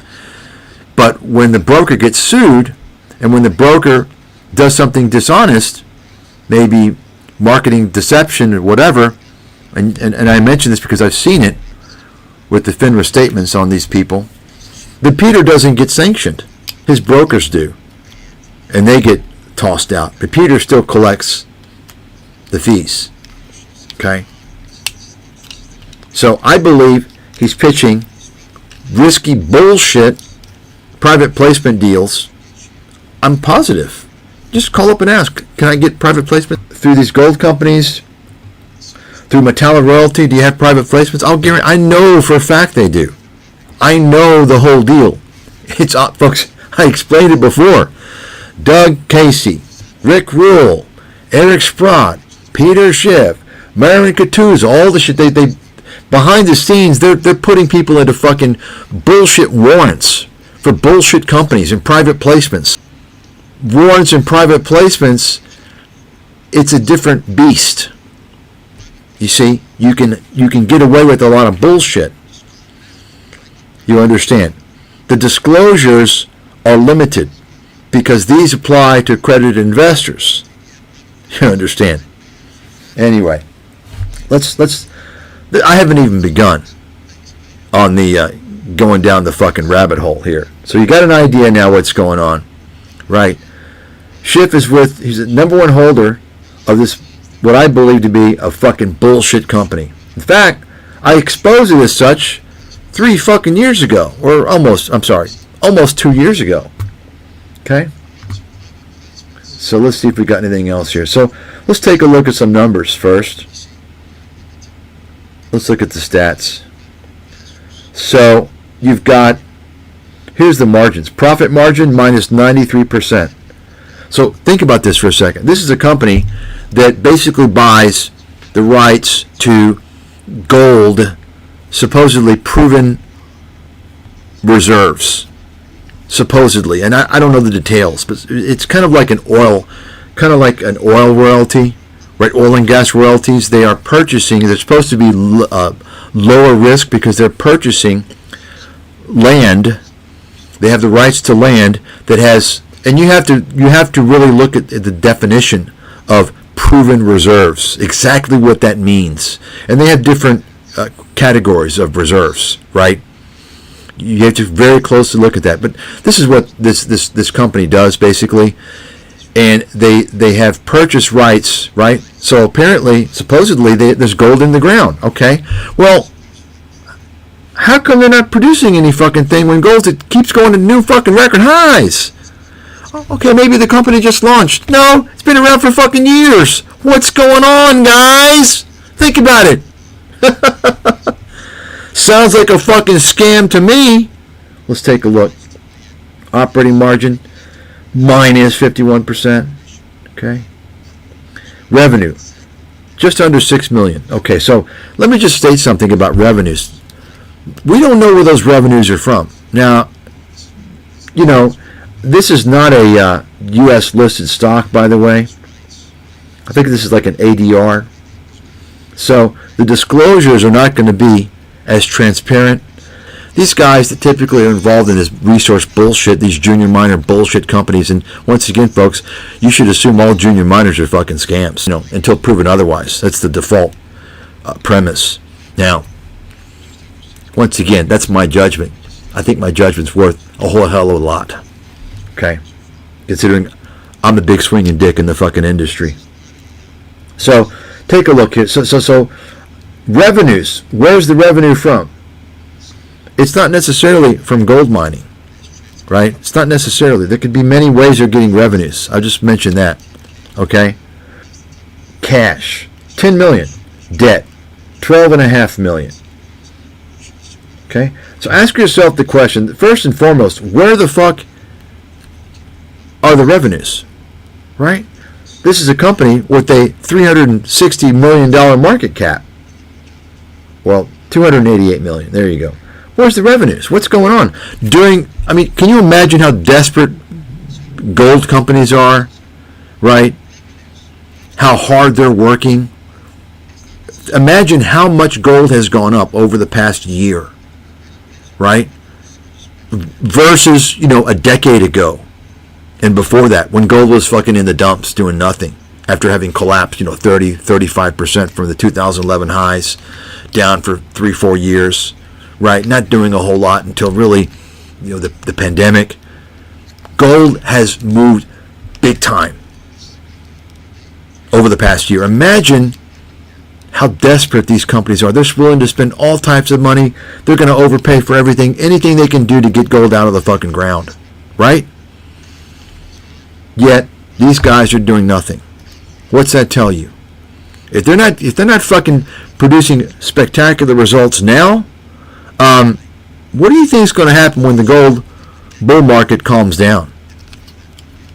[SPEAKER 1] But when the broker gets sued, and when the broker does something dishonest, maybe marketing deception or whatever, and I mention this because I've seen it with the FINRA statements on these people, then Peter doesn't get sanctioned. His brokers do. And they get tossed out. But Peter still collects the fees. Okay? So I believe he's pitching risky bullshit private placement deals. I'm positive. Just call up and ask, can I get private placement through these gold companies? Through Metalla Royalty, do you have private placements? I'll guarantee, I know for a fact they do. I know the whole deal. It's, folks, I explained it before. Doug Casey, Rick Rule, Eric Sprott, Peter Schiff, Marilyn Catuzza, all the shit, they behind the scenes, they're putting people into fucking bullshit warrants for bullshit companies and private placements. Warrants and private placements, it's a different beast. You see, you can get away with a lot of bullshit. You understand? The disclosures are limited because these apply to accredited investors. You understand? Anyway, let's. I haven't even begun on the going down the fucking rabbit hole here. So you got an idea now what's going on, right? Schiff he's the number one holder of this, what I believe to be a fucking bullshit company. In fact, I exposed it as such 3 fucking years ago, or almost 2 years ago. Okay? So let's see if we got anything else here. So let's take a look at some numbers first. Let's look at the stats. So you've got, here's the margins. Profit margin minus 93%. So think about this for a second. This is a company that basically buys the rights to gold, supposedly proven reserves. Supposedly. And I don't know the details, but it's kind of like an oil royalty, right? Oil and gas royalties. They are purchasing, they're supposed to be lower risk because they're purchasing land They have the rights to land that has, and you have to really look at the definition of proven reserves, exactly what that means. And they have different categories of reserves, right? You have to very closely look at that. But this is what this company does, basically. And they have purchase rights, right? So apparently, supposedly, there's gold in the ground, okay? Well, how come they're not producing any fucking thing when gold keeps going to new fucking record highs? Okay, maybe the company just launched. No, it's been around for fucking years. What's going on, guys? Think about it. Sounds like a fucking scam to me. Let's take a look. Operating margin, minus 51%. Okay. Revenue, just under $6 million. Okay, so let me just state something about revenues. We don't know where those revenues are from. Now, you know, this is not a U.S. listed stock, by the way. I think this is like an ADR. So the disclosures are not going to be as transparent. These guys that typically are involved in this resource bullshit, these junior miner bullshit companies, and once again, folks, you should assume all junior miners are fucking scams, you know, until proven otherwise. That's the default premise. Now, once again, that's my judgment. I think my judgment's worth a whole hell of a lot. Okay? Considering I'm the big swinging dick in the fucking industry. So, take a look here. So revenues. Where's the revenue from? It's not necessarily from gold mining. Right? It's not necessarily. There could be many ways of getting revenues. I just mentioned that. Okay? Cash. 10 million. Debt. 12.5 million. Okay? So ask yourself the question, first and foremost, where the fuck are the revenues? Right? This is a company with a $360 million market cap. Well, $288 million. There you go. Where's the revenues? What's going on? Can you imagine how desperate gold companies are? Right? How hard they're working? Imagine how much gold has gone up over the past year. Right? Versus, a decade ago. And before that, when gold was fucking in the dumps doing nothing, after having collapsed, 35% from the 2011 highs, down for 3-4 years, right? Not doing a whole lot until really, the pandemic. Gold has moved big time over the past year. Imagine how desperate these companies are. They're willing to spend all types of money. They're going to overpay for everything, anything they can do to get gold out of the fucking ground, right? Yet these guys are doing nothing. What's that tell you? If they're not fucking producing spectacular results now, what do you think is going to happen when the gold bull market calms down?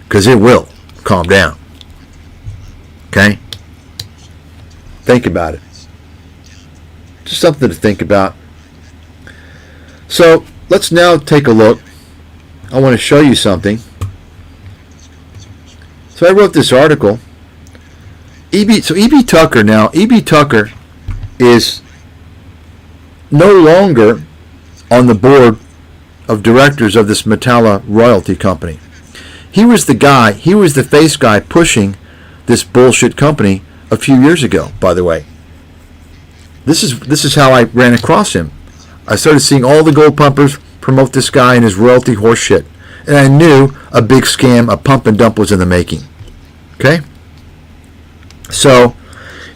[SPEAKER 1] Because it will calm down. Okay? Think about it. Just something to think about. So let's now take a look. I want to show you something. So I wrote this article. E.B. Tucker is no longer on the board of directors of this Metalla royalty company. He was the face guy pushing this bullshit company a few years ago, by the way. This is how I ran across him. I started seeing all the gold pumpers promote this guy and his royalty horse shit. And I knew a big scam, a pump and dump was in the making. Okay? So,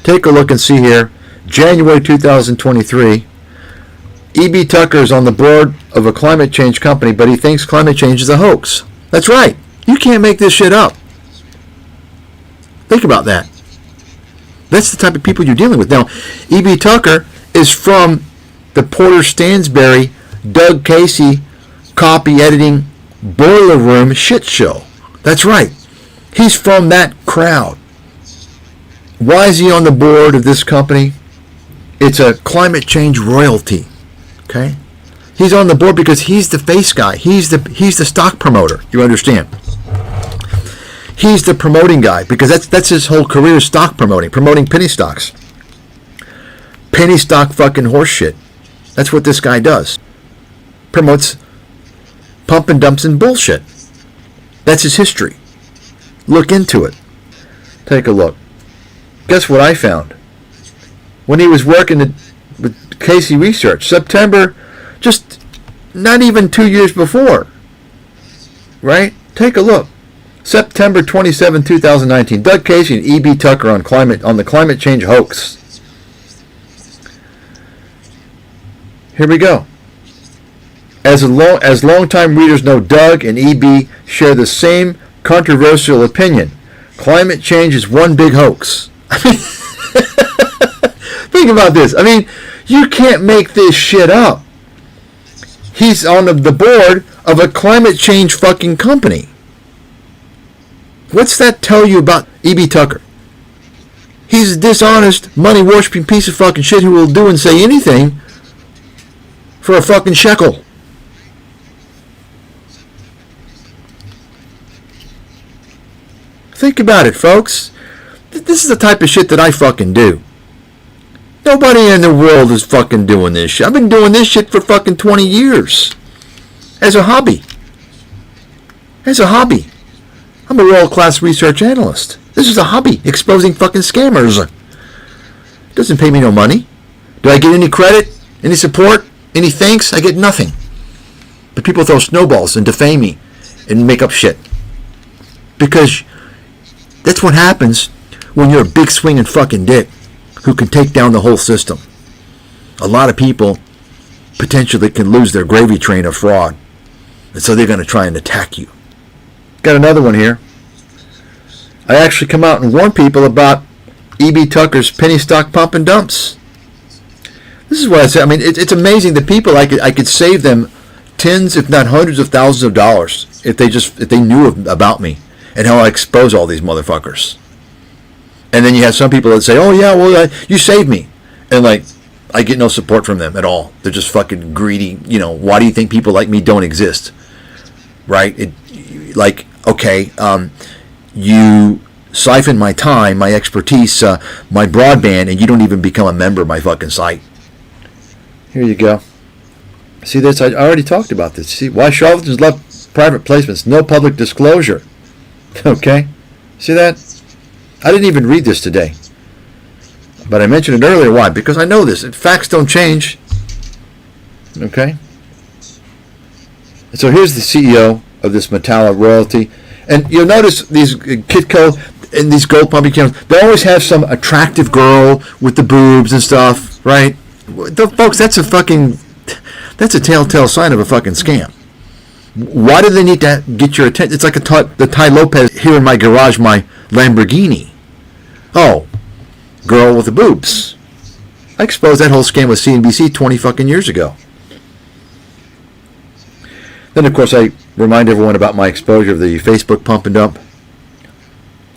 [SPEAKER 1] take a look and see here. January 2023, E.B. Tucker is on the board of a climate change company, but he thinks climate change is a hoax. That's right. You can't make this shit up. Think about that. That's the type of people you're dealing with. Now, E.B. Tucker is from the Porter Stansberry, Doug Casey copy editing boiler room shit show. That's right. He's from that crowd. Why is he on the board of this company? It's a climate change royalty. Okay? He's on the board because he's the face guy. He's the stock promoter. You understand? He's the promoting guy because that's his whole career, stock promoting penny stocks. Penny stock fucking horse shit. That's what this guy does. Promotes pump and dumps and bullshit. That's his history. Look into it. Take a look. Guess what I found? When he was working with Casey Research, September, just not even 2 years before. Right? Take a look. September 27, 2019. Doug Casey and E.B. Tucker on the climate change hoax. Here we go. As longtime readers know, Doug and E.B. share the same controversial opinion. Climate change is one big hoax. Think about this. I mean, you can't make this shit up. He's on the board of a climate change fucking company. What's that tell you about E.B. Tucker? He's a dishonest, money-worshipping piece of fucking shit who will do and say anything for a fucking shekel. Think about it, folks. This is the type of shit that I fucking do. Nobody in the world is fucking doing this shit. I've been doing this shit for fucking 20 years. As a hobby. I'm a world-class research analyst. This is a hobby, exposing fucking scammers. It doesn't pay me no money. Do I get any credit? Any support? Any thanks? I get nothing. But people throw snowballs and defame me and make up shit. Because that's what happens when you're a big swinging fucking dick who can take down the whole system. A lot of people potentially can lose their gravy train of fraud. And so they're going to try and attack you. Got another one here. I actually come out and warn people about E.B. Tucker's penny stock pump and dumps. This is what I say. I mean, it's amazing that people, I could save them tens, if not hundreds of thousands of dollars if they knew about me and how I expose all these motherfuckers. And then you have some people that say, oh yeah, well, you saved me. And like, I get no support from them at all. They're just fucking greedy. You know, why do you think people like me don't exist? Right? Okay, you siphon my time, my expertise, my broadband, and you don't even become a member of my fucking site. Here you go. See this? I already talked about this. See, why charlatans love private placements. No public disclosure. Okay? See that? I didn't even read this today. But I mentioned it earlier. Why? Because I know this. Facts don't change. Okay? And so here's the CEO of this Metallic royalty. And you'll notice these Kitco and these gold pumping channels, they always have some attractive girl with the boobs and stuff, right? Folks, that's a telltale sign of a fucking scam. Why do they need to get your attention? It's like the Ty Lopez here in my garage, my Lamborghini. Oh, girl with the boobs. I exposed that whole scam with CNBC 20 fucking years ago. Then, of course, I remind everyone about my exposure of the Facebook pump and dump.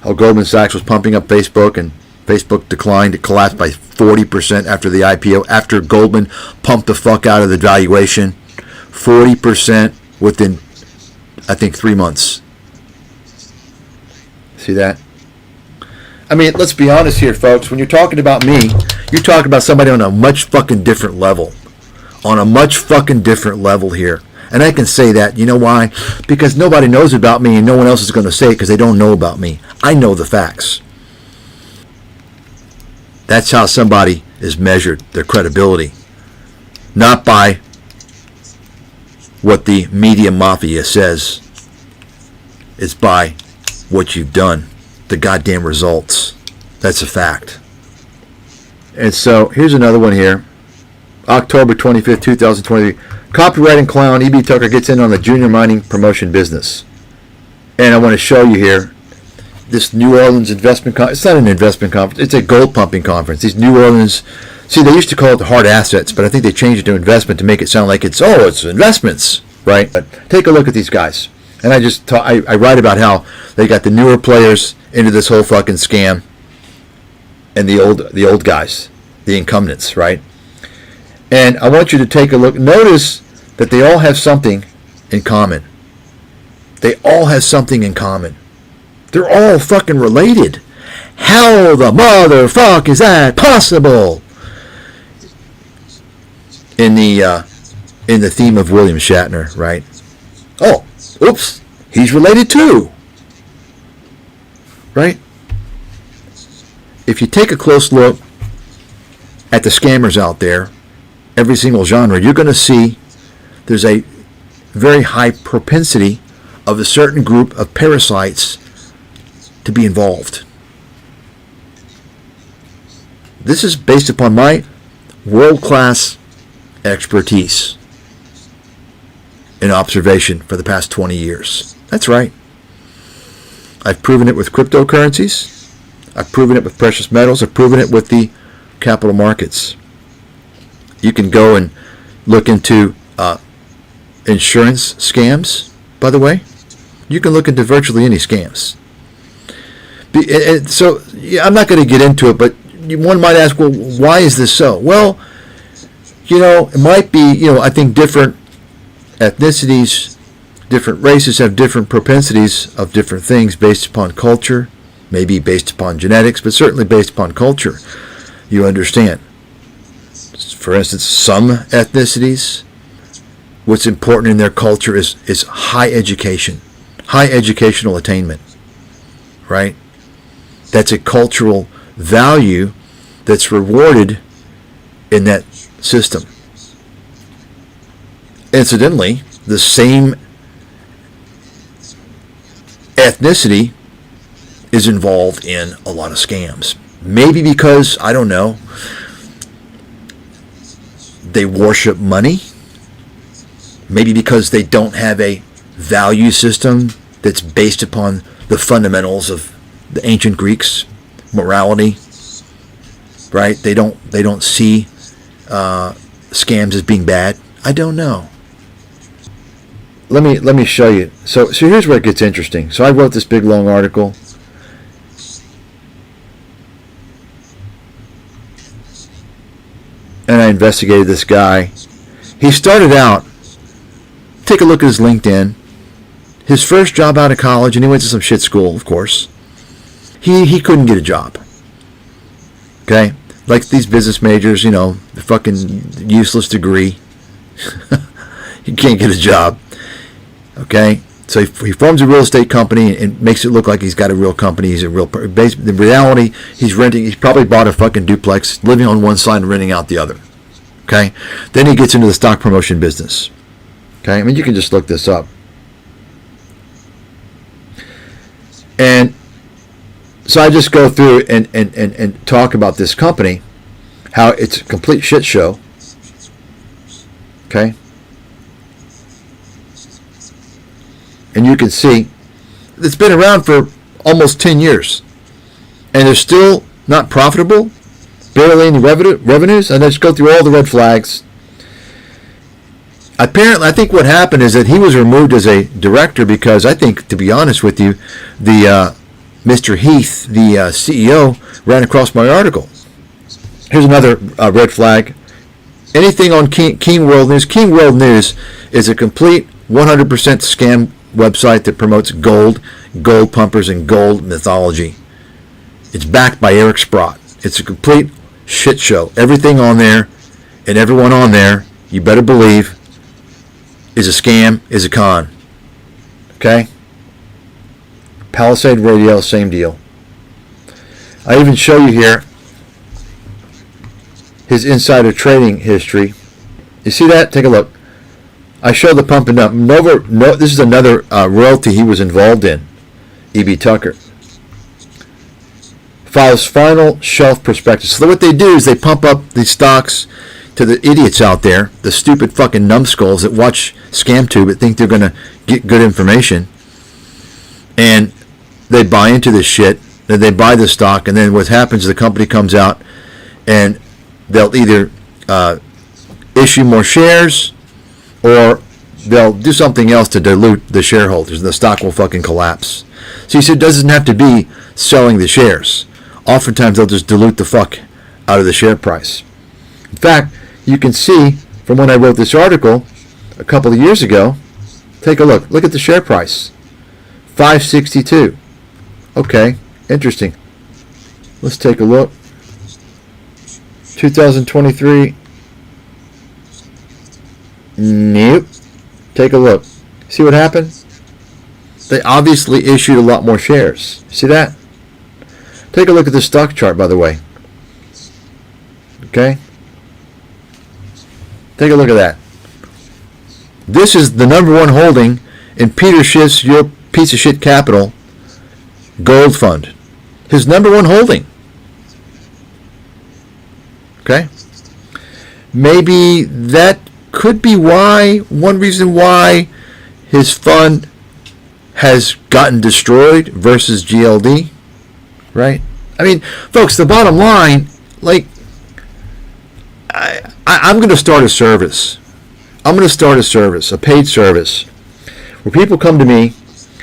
[SPEAKER 1] How Goldman Sachs was pumping up Facebook and Facebook declined. It collapsed by 40% after the IPO, after Goldman pumped the fuck out of the valuation. 40% within, I think, 3 months. See that? I mean, let's be honest here, folks. When you're talking about me, you're talking about somebody on a much fucking different level. On a much fucking different level here. And I can say that. You know why? Because nobody knows about me and no one else is going to say it because they don't know about me. I know the facts. That's how somebody is measured, their credibility. Not by what the media mafia says. It's by what you've done. The goddamn results. That's a fact. And so, here's another one here. October 25th, 2023. Copywriting clown E.B. Tucker gets in on the junior mining promotion business. And I want to show you here this New Orleans investment conference. It's not an investment conference. It's a gold pumping conference. These New Orleans, see, they used to call it the hard assets, but I think they changed it to investment to make it sound like it's investments, right? But take a look at these guys. And I write about how they got the newer players into this whole fucking scam and the old guys, the incumbents, right? And I want you to take a look. Notice that they all have something in common. They all have something in common. They're all fucking related. How the motherfuck is that possible? In the theme of William Shatner, right? Oh, oops, he's related too. Right? If you take a close look at the scammers out there, every single genre, you're going to see there's a very high propensity of a certain group of parasites to be involved. This is based upon my world-class expertise and observation for the past 20 years. That's right. I've proven it with cryptocurrencies. I've proven it with precious metals. I've proven it with the capital markets. You can go and look into insurance scams, by the way. You can look into virtually any scams. So I'm not going to get into it, but one might ask, well, why is this so? Well, it might be, I think different ethnicities, different races have different propensities of different things based upon culture, maybe based upon genetics, but certainly based upon culture. You understand. For instance, some ethnicities, what's important in their culture is high education, high educational attainment, right? That's a cultural value that's rewarded in that system. Incidentally, the same ethnicity is involved in a lot of scams. Maybe because, I don't know, they worship money. Maybe because they don't have a value system that's based upon the fundamentals of the ancient Greeks, morality, right? They don't see scams as being bad. I don't know. Let me show you. So here's where it gets interesting. So I wrote this big long article. And I investigated this guy. He started out, take a look at his LinkedIn. His first job out of college, and he went to some shit school, of course. He couldn't get a job. Okay? Like these business majors, the fucking useless degree. You can't get a job. Okay? So he forms a real estate company and makes it look like he's got a real company. He's a real in reality, he's probably bought a fucking duplex, living on one side and renting out the other. Okay? Then he gets into the stock promotion business. Okay? I mean, you can just look this up. And so I just go through and talk about this company, how it's a complete shit show. Okay? And you can see it's been around for almost 10 years. And they're still not profitable, barely any revenues, and I just go through all the red flags. Apparently, I think what happened is that he was removed as a director because I think, to be honest with you, the Mr. Heath, the CEO, ran across my article. Here's another red flag. Anything on King World News. King World News is a complete 100% scam website that promotes gold pumpers, and gold mythology. It's backed by Eric Sprott. It's a complete shit show. Everything on there and everyone on there, you better believe, is a scam, is a con. Okay? Palisade Radio, same deal. I even show you here his insider trading history. You see that? Take a look. I show the pumping up. This is another royalty he was involved in. E.B. Tucker. Files final shelf prospectus. So what they do is they pump up these stocks to the idiots out there, the stupid fucking numbskulls that watch ScamTube and think they're going to get good information. And they buy into this shit. Then they buy the stock. And then what happens is the company comes out and they'll either issue more shares, or they'll do something else to dilute the shareholders, and the stock will fucking collapse. So he said it doesn't have to be selling the shares. Oftentimes they'll just dilute the fuck out of the share price. In fact, you can see from when I wrote this article a couple of years ago, take a look. Look at the share price. 562. Okay, interesting. Let's take a look. 2023. Nope. Take a look. See what happened? They obviously issued a lot more shares. See that? Take a look at the stock chart, by the way. Okay? Take a look at that. This is the number one holding in Peter Schiff's Your Piece of Shit Capital Gold Fund. His number one holding. Okay? Maybe that could be one reason why his fund has gotten destroyed versus GLD, right? I mean, folks, the bottom line, like, I'm going to start a service. I'm going to start a service, a paid service, where people come to me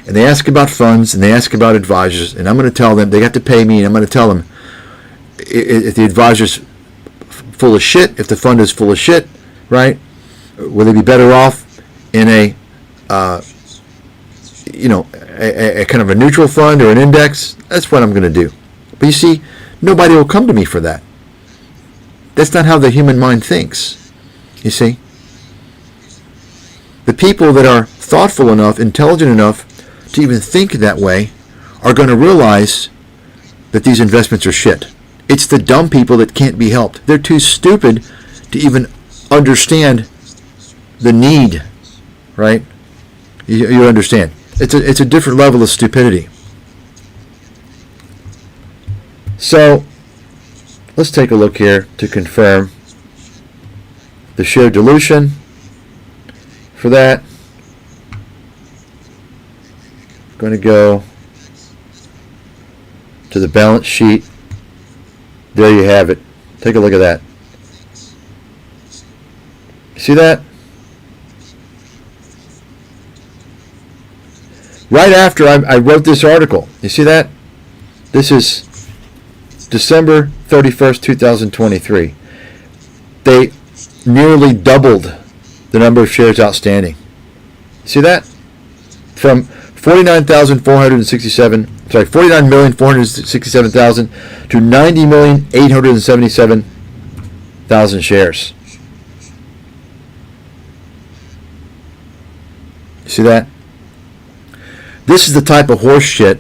[SPEAKER 1] and they ask about funds and they ask about advisors, and I'm going to tell them, they have to pay me, and I'm going to tell them if the advisor's full of shit, if the fund is full of shit, right? Will they be better off in a kind of a neutral fund or an index? That's what I'm going to do. But you see, nobody will come to me for that. That's not how the human mind thinks. You see? The people that are thoughtful enough, intelligent enough to even think that way are going to realize that these investments are shit. It's the dumb people that can't be helped. They're too stupid to even understand the need, right? You understand. It's a different level of stupidity. So, let's take a look here to confirm the share dilution. For that, I'm going to go to the balance sheet. There you have it. Take a look at that. See that? Right after I wrote this article. You see that? This is December 31st, 2023. They nearly doubled the number of shares outstanding. See that? From 49,467,000 to 90,877,000 shares. See that? This is the type of horse shit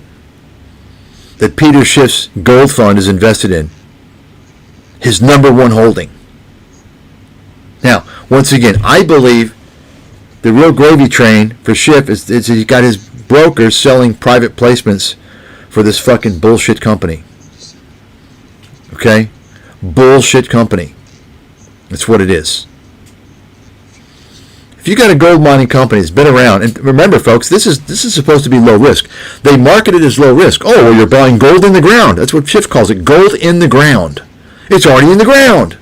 [SPEAKER 1] that Peter Schiff's gold fund is invested in. His number one holding. Now, once again, I believe the real gravy train for Schiff is he's got his brokers selling private placements for this fucking bullshit company. Okay? Bullshit company. That's what it is. If you got a gold mining company that's been around, and remember, folks, this is supposed to be low risk. They market it as low risk. Oh, well, you're buying gold in the ground. That's what Schiff calls it, gold in the ground. It's already in the ground.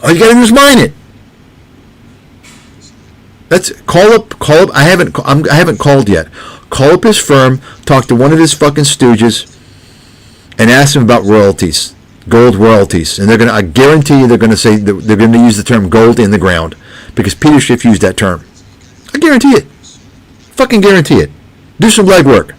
[SPEAKER 1] All you got to do is mine it. Let's call up. I haven't called yet. Call up his firm. Talk to one of his fucking stooges, and ask him about royalties, gold royalties. And I guarantee you, they're going to say they're going to use the term gold in the ground because Peter Schiff used that term. I guarantee it. Fucking guarantee it. Do some legwork.